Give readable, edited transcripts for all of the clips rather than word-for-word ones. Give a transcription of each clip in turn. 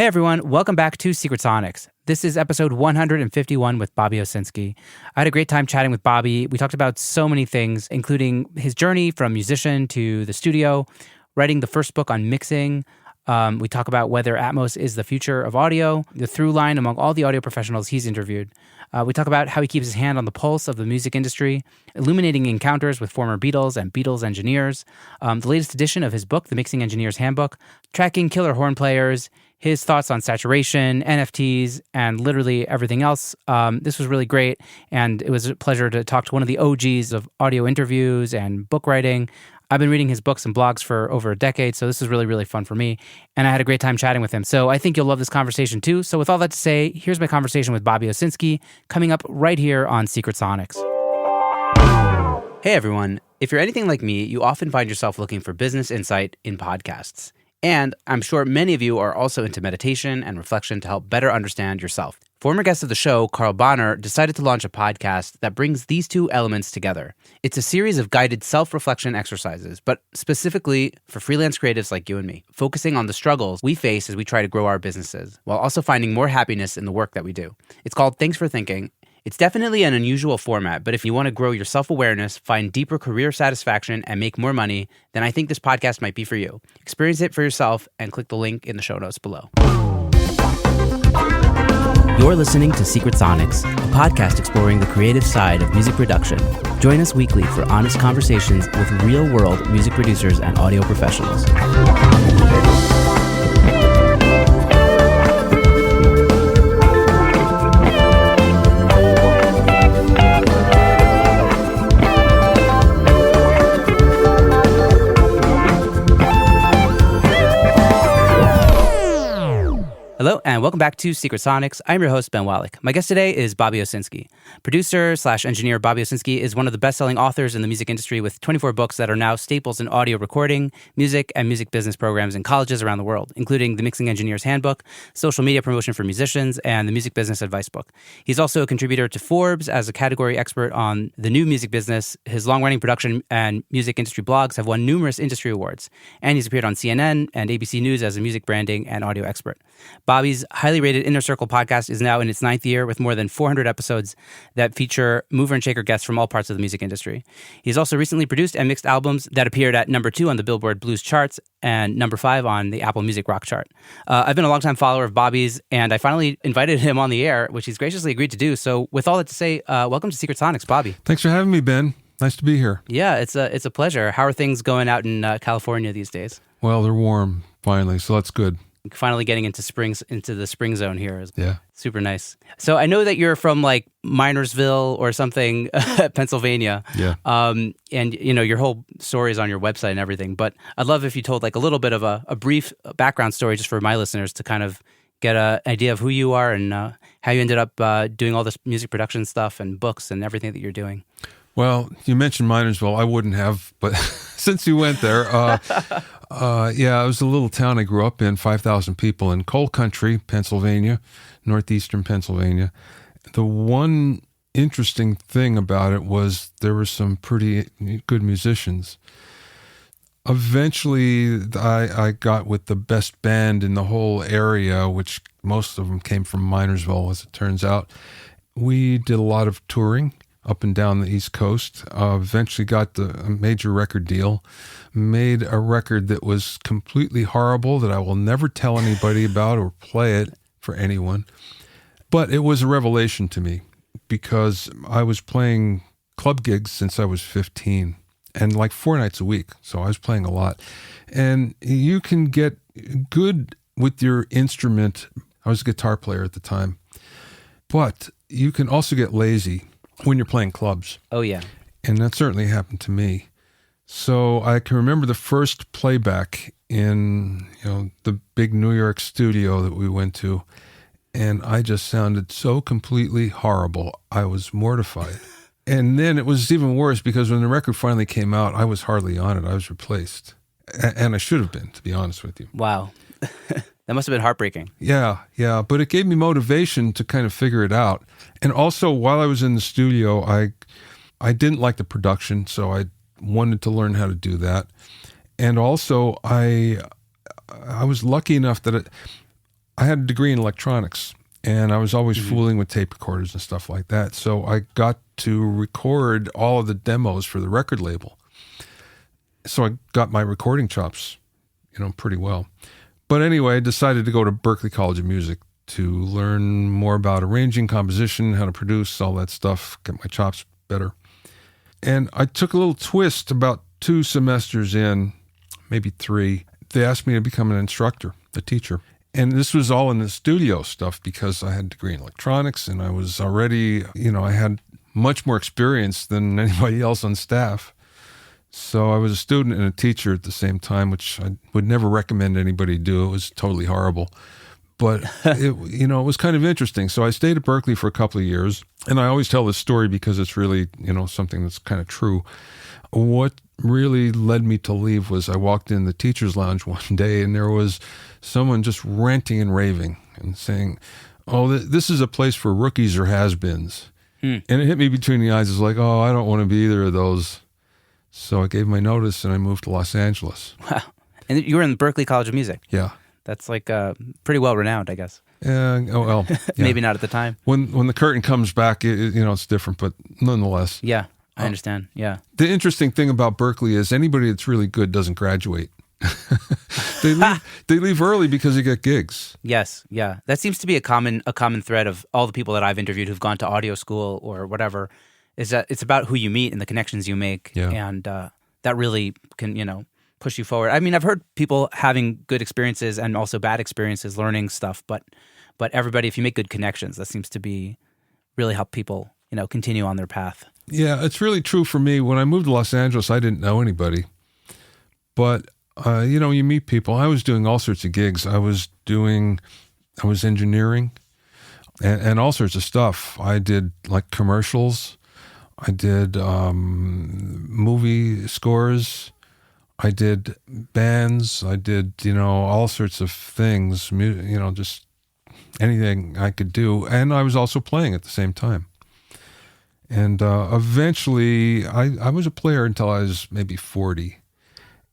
Hey everyone, welcome back to Secret Sonics. This is episode 151 with Bobby Owsinski. I had a great time chatting with Bobby. We talked about so many things, including his journey from musician to the studio, writing the first book on mixing. We talk about whether Atmos is the future of audio, the through line among all the audio professionals he's interviewed. We talk about how he keeps his hand on the pulse of the music industry, illuminating encounters with former Beatles and Beatles engineers, the latest edition of his book, The Mixing Engineer's Handbook, tracking killer horn players, his thoughts on saturation, NFTs, and literally everything else. This was really great, and it was a pleasure to talk to one of the OGs of audio interviews and book writing. I've been reading his books and blogs for over a decade, so this was really, really fun for me, and I had a great time chatting with him. So I think you'll love this conversation too. So with all that to say, here's my conversation with Bobby Owsinski, coming up right here on Secret Sonics. Hey everyone, if you're anything like me, you often find yourself looking for business insight in podcasts. And I'm sure many of you are also into meditation and reflection to help better understand yourself. Former guest of the show, Carl Bonner, decided to launch a podcast that brings these two elements together. It's a series of guided self-reflection exercises, but specifically for freelance creatives like you and me, focusing on the struggles we face as we try to grow our businesses, while also finding more happiness in the work that we do. It's called Thanks for Thinking. It's definitely an unusual format, but if you want to grow your self-awareness, find deeper career satisfaction, and make more money, then I think this podcast might be for you. Experience it for yourself and click the link in the show notes below. You're listening to Secret Sonics, a podcast exploring the creative side of music production. Join us weekly for honest conversations with real-world music producers and audio professionals. Hello, and welcome back to Secret Sonics. I'm your host, Ben Wallach. My guest today is Bobby Owsinski. Producer/engineer Bobby Owsinski is one of the best-selling authors in the music industry with 24 books that are now staples in audio recording, music, and music business programs in colleges around the world, including The Mixing Engineer's Handbook, Social Media Promotion for Musicians, and the Music Business Advice Book. He's also a contributor to Forbes as a category expert on the new music business. His long-running production and music industry blogs have won numerous industry awards, and he's appeared on CNN and ABC News as a music branding and audio expert. Bobby's highly rated Inner Circle podcast is now in its 9th year with more than 400 episodes that feature mover and shaker guests from all parts of the music industry. He's also recently produced and mixed albums that appeared at number 2 on the Billboard Blues charts and number 5 on the Apple Music Rock chart. I've been a longtime follower of Bobby's, and I finally invited him on the air, which he's graciously agreed to do. So with all that to say, welcome to Secret Sonics, Bobby. Thanks for having me, Ben. Nice to be here. Yeah, it's a pleasure. How are things going out in California these days? Well, they're warm, finally, so that's good. Finally getting into the spring zone here is super nice. So I know that you're from like Minersville or something, Pennsylvania. Yeah. And you know, your whole story is on your website and everything, but I'd love if you told like a little bit of a brief background story just for my listeners to kind of get an idea of who you are and how you ended up doing all this music production stuff and books and everything that you're doing. Well, you mentioned Minersville. I wouldn't have, but since you went there, it was a little town I grew up in, 5,000 people in coal country, Pennsylvania, northeastern Pennsylvania. The one interesting thing about it was there were some pretty good musicians. Eventually, I got with the best band in the whole area, which most of them came from Minersville, as it turns out. We did a lot of touring up and down the East Coast, eventually got a major record deal, made a record that was completely horrible that I will never tell anybody about or play it for anyone. But it was a revelation to me because I was playing club gigs since I was 15 and like 4 nights a week. So I was playing a lot. And you can get good with your instrument. I was a guitar player at the time, but you can also get lazy when you're playing clubs. Oh, yeah. And that certainly happened to me. So I can remember the first playback in, the big New York studio that we went to, and I just sounded so completely horrible. I was mortified. And then it was even worse because when the record finally came out, I was hardly on it. I was replaced. And I should have been, to be honest with you. Wow. That must have been heartbreaking. Yeah. But it gave me motivation to kind of figure it out. And also, while I was in the studio, I didn't like the production, so I wanted to learn how to do that. And also, I was lucky enough that I had a degree in electronics, and I was always fooling with tape recorders and stuff like that. So I got to record all of the demos for the record label. So I got my recording chops, pretty well. But anyway, I decided to go to Berklee College of Music to learn more about arranging, composition, how to produce, all that stuff, get my chops better. And I took a little twist about 2 semesters in, maybe 3. They asked me to become an instructor, a teacher. And this was all in the studio stuff because I had a degree in electronics and I was already, I had much more experience than anybody else on staff. So I was a student and a teacher at the same time, which I would never recommend anybody do. It was totally horrible. But, it was kind of interesting. So I stayed at Berklee for a couple of years. And I always tell this story because it's really, something that's kind of true. What really led me to leave was I walked in the teacher's lounge one day and there was someone just ranting and raving and saying, oh, this is a place for rookies or has-beens. And it hit me between the eyes. It's like, oh, I don't want to be either of those. So I gave my notice and I moved to Los Angeles. Wow. And you were in Berklee College of Music. Yeah. That's like pretty well renowned, I guess. Yeah. Oh, well. Yeah. Maybe not at the time. When the curtain comes back, it's different, but nonetheless. Yeah, I understand. Yeah. The interesting thing about Berklee is anybody that's really good doesn't graduate. They leave early because they get gigs. Yes, yeah. That seems to be a common thread of all the people that I've interviewed who've gone to audio school or whatever, is that it's about who you meet and the connections you make. Yeah. And that really can, push you forward. I mean, I've heard people having good experiences and also bad experiences learning stuff, but everybody, if you make good connections, that seems to be really help people, continue on their path. Yeah, it's really true for me. When I moved to Los Angeles, I didn't know anybody. But, you meet people. I was doing all sorts of gigs. I was engineering and all sorts of stuff. I did like commercials. I did movie scores. I did bands. I did, all sorts of things, just anything I could do. And I was also playing at the same time. And eventually, I was a player until I was maybe 40.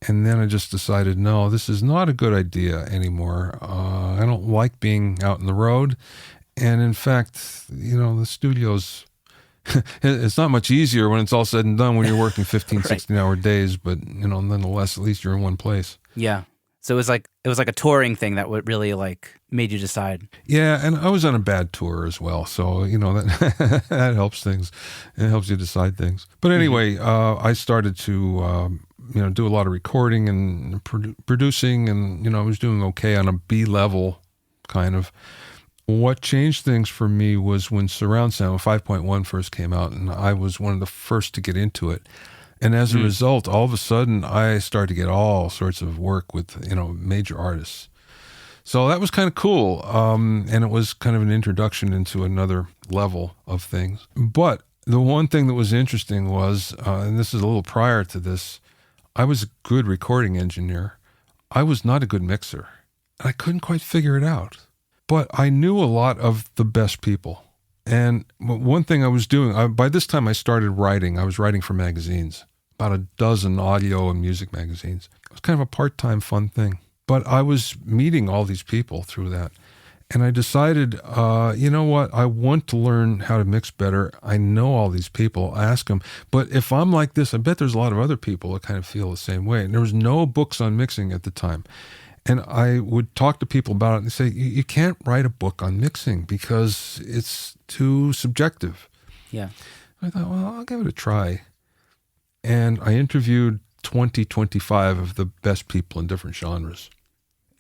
And then I just decided, no, this is not a good idea anymore. I don't like being out on the road. And in fact, the studio's, it's not much easier when it's all said and done when you're working 15, Right. 16-hour days. But, nonetheless, at least you're in one place. Yeah. So it was like a touring thing that would really made you decide. Yeah, and I was on a bad tour as well. So, that that helps things. It helps you decide things. But anyway, I started to... do a lot of recording and producing, and, I was doing okay on a B level, kind of. What changed things for me was when Surround Sound 5.1 first came out, and I was one of the first to get into it. And as a result, all of a sudden, I started to get all sorts of work with, major artists. So that was kind of cool, and it was kind of an introduction into another level of things. But the one thing that was interesting was, and this is a little prior to this, I was a good recording engineer. I was not a good mixer. I couldn't quite figure it out. But I knew a lot of the best people. And one thing I was doing, by this time I started writing. I was writing for magazines, about a dozen audio and music magazines. It was kind of a part-time fun thing. But I was meeting all these people through that. And I decided, you know what? I want to learn how to mix better. I know all these people. Ask them. But if I'm like this, I bet there's a lot of other people that kind of feel the same way. And there was no books on mixing at the time. And I would talk to people about it and say, you can't write a book on mixing because it's too subjective. Yeah. I thought, well, I'll give it a try. And I interviewed 25 of the best people in different genres.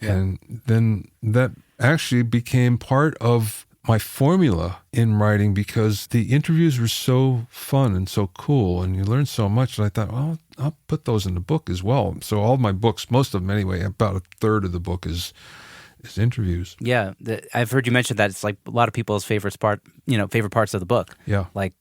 Yeah. And then that actually became part of my formula in writing because the interviews were so fun and so cool and you learn so much. And I thought, well, I'll put those in the book as well. So all my books, most of them anyway, about a third of the book is interviews. Yeah. I've heard you mention that it's like a lot of people's favorite parts of the book. Yeah. Like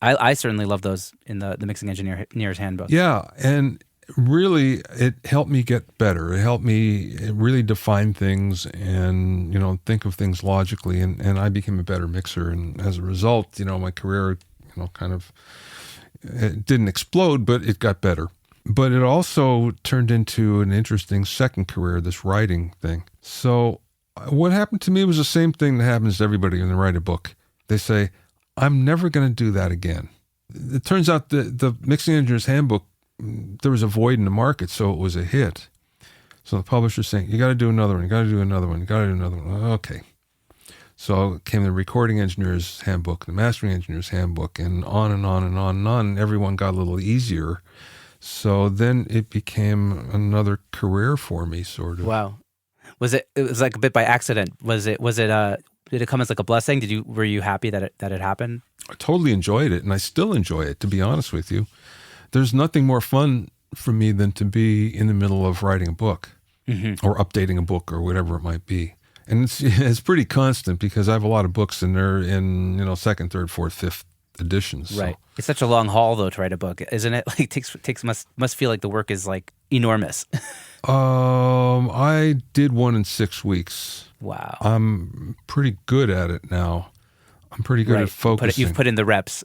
I certainly love those in the Mixing Engineer's Handbook. Yeah. And really, it helped me get better. It helped me really define things and, think of things logically. And I became a better mixer. And as a result, my career, kind of, it didn't explode, but it got better. But it also turned into an interesting second career, this writing thing. So What happened to me was the same thing that happens to everybody when they write a book. They say, I'm never going to do that again. It turns out the Mixing Engineer's Handbook, there was a void in the market, so it was a hit. So the publisher's saying, you got to do another one, you got to do another one, you got to do another one. Okay. So came the Recording Engineer's Handbook, the Mastering Engineer's Handbook, and on and on and on and on. And everyone got a little easier. So then it became another career for me, sort of. Wow. It was like a bit by accident. Did it come as like a blessing? Were you happy that it happened? I totally enjoyed it, and I still enjoy it, to be honest with you. There's nothing more fun for me than to be in the middle of writing a book or updating a book or whatever it might be. And it's pretty constant because I have a lot of books and they're in, second, third, fourth, fifth editions. Right. So. It's such a long haul though to write a book, isn't it? Like must feel like the work is like enormous. I did one in 6 weeks. Wow. I'm pretty good at it now. I'm pretty good at focusing. You've put in the reps.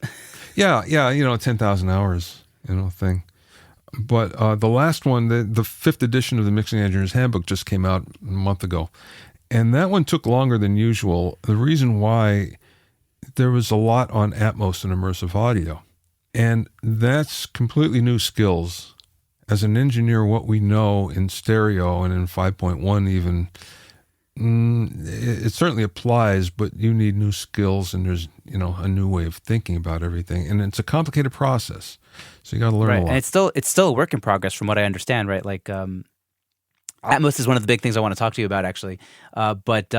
Yeah, 10,000 hours, thing. But the last one, the fifth edition of the Mixing Engineer's Handbook just came out a month ago. And that one took longer than usual. The reason why, there was a lot on Atmos and immersive audio. And that's completely new skills. As an engineer, what we know in stereo and in 5.1 even, it certainly applies, but you need new skills and there's, a new way of thinking about everything. And it's a complicated process. So you got to learn a lot. And it's still a work in progress from what I understand, right? Like Atmos is one of the big things I want to talk to you about actually. But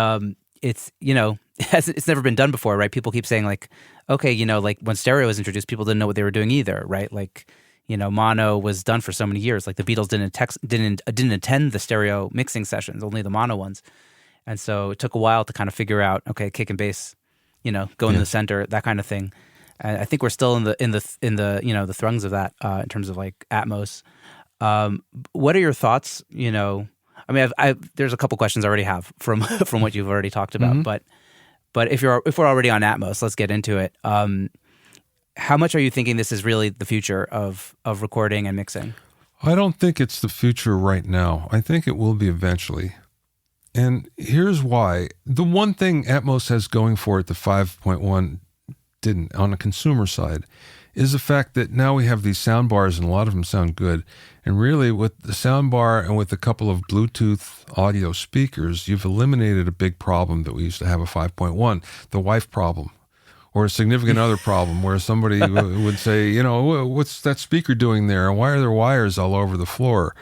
it's, it's never been done before, right? People keep saying like, okay, like when stereo was introduced, people didn't know what they were doing either, right? Like, mono was done for so many years. Like the Beatles didn't attend the stereo mixing sessions, only the mono ones. And so it took a while to kind of figure out, okay, kick and bass, go in the center, that kind of thing. And I think we're still in the throngs of that in terms of like Atmos. What are your thoughts? I mean, there's a couple questions I already have from what you've already talked about, but if we're already on Atmos, let's get into it. How much are you thinking this is really the future of recording and mixing? I don't think it's the future right now. I think it will be eventually. And here's why. The one thing Atmos has going for it, the 5.1 didn't on the consumer side, is the fact that now we have these sound bars and a lot of them sound good. And really with the sound bar and with a couple of Bluetooth audio speakers, you've eliminated a big problem that we used to have a 5.1, the wife problem. Or a significant other problem where somebody would say, what's that speaker doing there? And why are there wires all over the floor?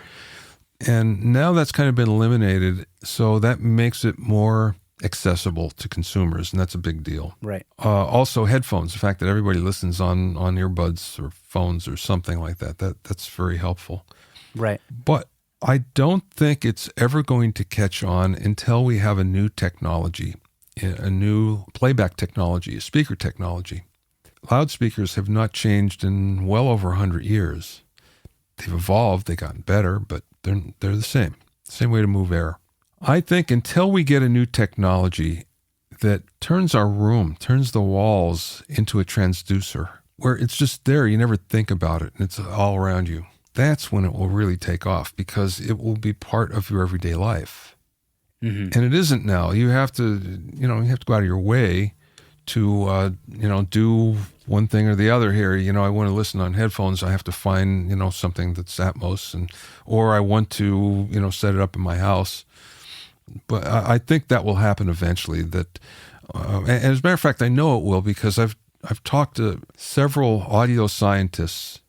And now that's kind of been eliminated. So that makes it more accessible to consumers. And that's a big deal. Right. Also headphones, the fact that everybody listens on earbuds or phones or something like that's very helpful. Right. But I don't think it's ever going to catch on until we have a new technology. A new playback technology, a speaker technology. Loudspeakers have not changed in well over 100 years. They've evolved, they've gotten better, but they're the same. Same way to move air. I think until we get a new technology that turns our room, turns the walls into a transducer, where it's just there, you never think about it, and it's all around you, that's when it will really take off because it will be part of your everyday life. Mm-hmm. And it isn't now. You have to go out of your way to, do one thing or the other here. I want to listen on headphones. I have to find, something that's Atmos or I want to, set it up in my house. But I think that will happen eventually. And as a matter of fact, I know it will because I've talked to several audio scientists,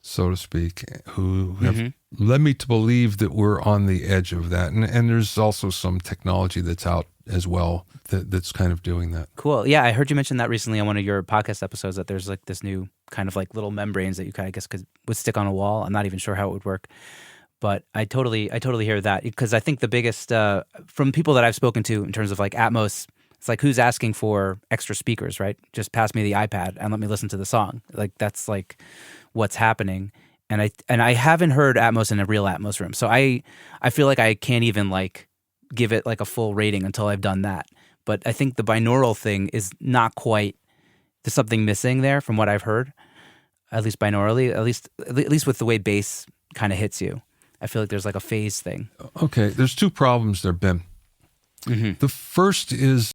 so to speak, who have led me to believe that we're on the edge of that. And there's also some technology that's out as well that's kind of doing that. Cool. Yeah, I heard you mention that recently on one of your podcast episodes that there's like this new kind of like little membranes that you kind of would stick on a wall. I'm not even sure how it would work. But I totally hear that because I think the biggest, from people that I've spoken to in terms of like Atmos, it's like who's asking for extra speakers, right? Just pass me the iPad and let me listen to the song. Like that's like what's happening. And I haven't heard Atmos in a real Atmos room. So I feel like I can't even like give it like a full rating until I've done that. But I think the binaural thing is not quite, there's something missing there from what I've heard, at least binaurally, at least with the way bass kind of hits you. I feel like there's like a phase thing. Okay, there's two problems there, Ben. The first is